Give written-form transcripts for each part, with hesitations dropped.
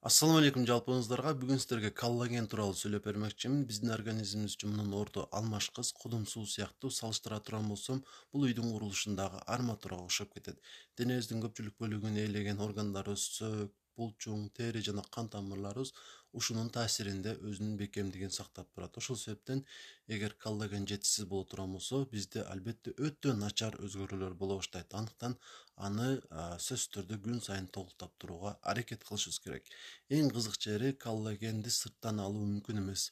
Assalamu алейкум жалпыңыздарга. Бүгүн сиздерге коллаген тууралуу сүйлөп бермекчимин. Биздин организмибиз үчүн мунун орду алмашкыз, кудум суу сыяктуу. Салыштыра турган болсом, бул үйдүн курулушундагы арматурага окшоп кетет. Денебиздин көпчүлүк бөлүгүн ээлеген органдарыбыз, сөк, булчуң, тери жана кан тамырларыбыз ушунун таасиринде өзүнүн бекемдигин сактап турат. Ошол себептен эгер коллаген жетишсиз боло турган болсо, бизде албетте өтө начар өзгөрүүлөр боло баштайт. Андыктан аны сөзсүз түрдө күн сайын толуктап турууга аракет кылышыбыз керек. Эң кызык жери коллагенди сырттан алуу мүмкүн эмес.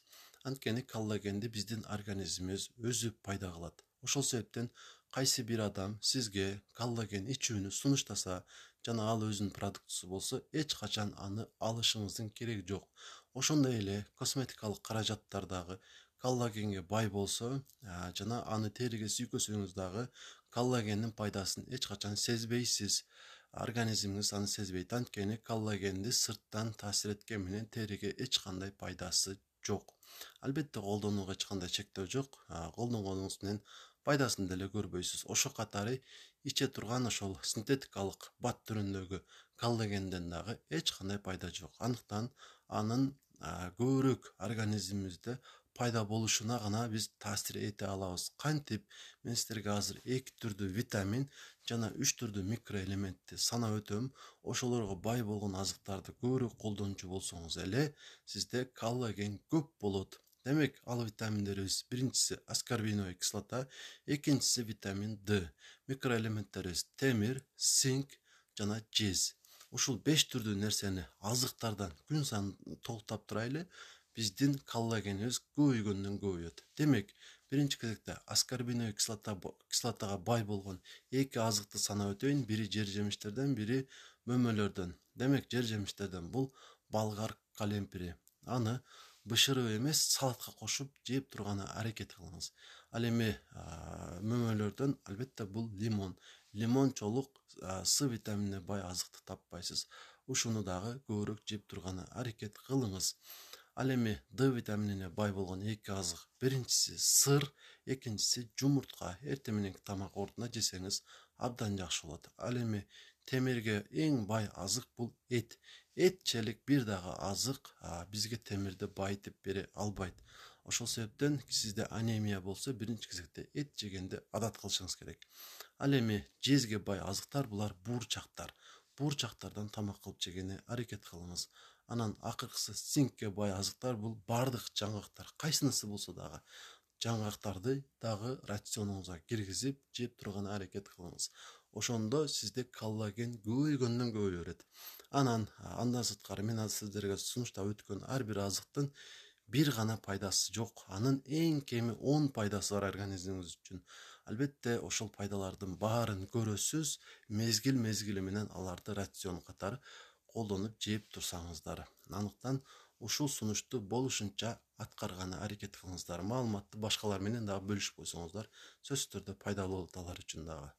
Анткени коллагенди биздин организмибиз өзү пайда кылат. Ошол себептен кайсы бир адам сизге коллаген ичүүнү сунуштаса жана ал өзүнүн продуктусу болсо, эч качан аны алышыңыздын кереги жок. Ошондой эле косметикалык каражаттар дагы коллагенге бай болсо, жана аны териге сүйкөсөңүз дагы коллагендин пайдасын эч качан сезбейсиз. Организмиңиз аны сезбейт. Анткени коллагенди сырттан таасир эткени менен териге эч кандай пайдасы жок. Албетте колдонууга эч кандай чектөө жок. Колдонгонуңуз менен пайдасын деле көрбөйсүз. Ошо катары иче турган ошол синтетикалык бат түрүндөгү коллагенден дагы эч кандай пайда жок. Андыктан анын көбүрөөк организмибизде пайда болушуна гана биз таасир эте алабыз. Кантип мен сиздерге азыр 2 түрдүү витамин жана 3 түрдүү микроэлементти санап өтөм. Ошолорго бай болгон азыктарды көбүрөөк колдончу болсоңуз эле, сизде коллаген көп болот. Демек, ал витаминдерибиз биринчиси аскорбиновая кислота, экинчиси витамин D, микроэлементтерибиз темир, цинк жана жез. Ушул 5 түрдүү нерсени азыктардан күн сайын толуктап турайлы, биздин коллагенибиз көбөйгөндөн көбөйөт. Демек, биринчи кезекте аскорбиновая кислотага бай болгон 2 азыкты санап өтөйүн. Бири жер жемиштерден, бири мөмөлөрдөн. Демек, жер жемиштерден бул болгар калемпири. Аны бышырып эмес, салатка кошуп жеп турганы аракет кылыңыз. Ал эми мөмөлөрдөн албетте бул лимон. Лимончолук С витаминине бай азыкты таппайсыз. Ушуну дагы көбүрөөк жеп турганы аракет кылыңыз. Ал эми D витаминине бай болгон 2 азык. Биринчиси сыр, экинчиси жумуртка. Эртең мененки тамак ордуна жесеңиз абдан жакшы болот. Ал эми темирге эң бай азык бул эт. Этчелик бир дагы азык бизге темирди байытып бере албайт. Ошол себептен сизде анемия болсо, биринчи кезекте эт жегенди адат кылышыңыз керек. Ал эми жезге бай азыктар булар буурчактар. Буурчактардан тамак кылып жегени аракет кылыңыз. Анан акыркысы цинкке бай азыктар бул бардык жаңгактар. Кайсынысы болсо дагы жаңгактарды дагы рационуңузга киргизип жеп турганы аракет кылыңыз. Ошондо сизде коллаген көбөйгөндөн көбөй берет. Андан сырткары мен сиздерге сунуштап өткөн ар бир азыктын бир гана пайдасы жок. Анын эң кеми 10 пайдасы бар организмиңиз үчүн. Албетте, ошол пайдалардын баарын көрөсүз, мезгил менен аларды рацион катары колдонуп жеп турсаңыздар. Андыктан ушул сунушту болушунча аткарганы аракет кылыңыздар. Маалыматты башкалар менен дагы бөлүшүп койсоңуздар, сөзсүз түрдө пайдалуу болот алар үчүн дагы.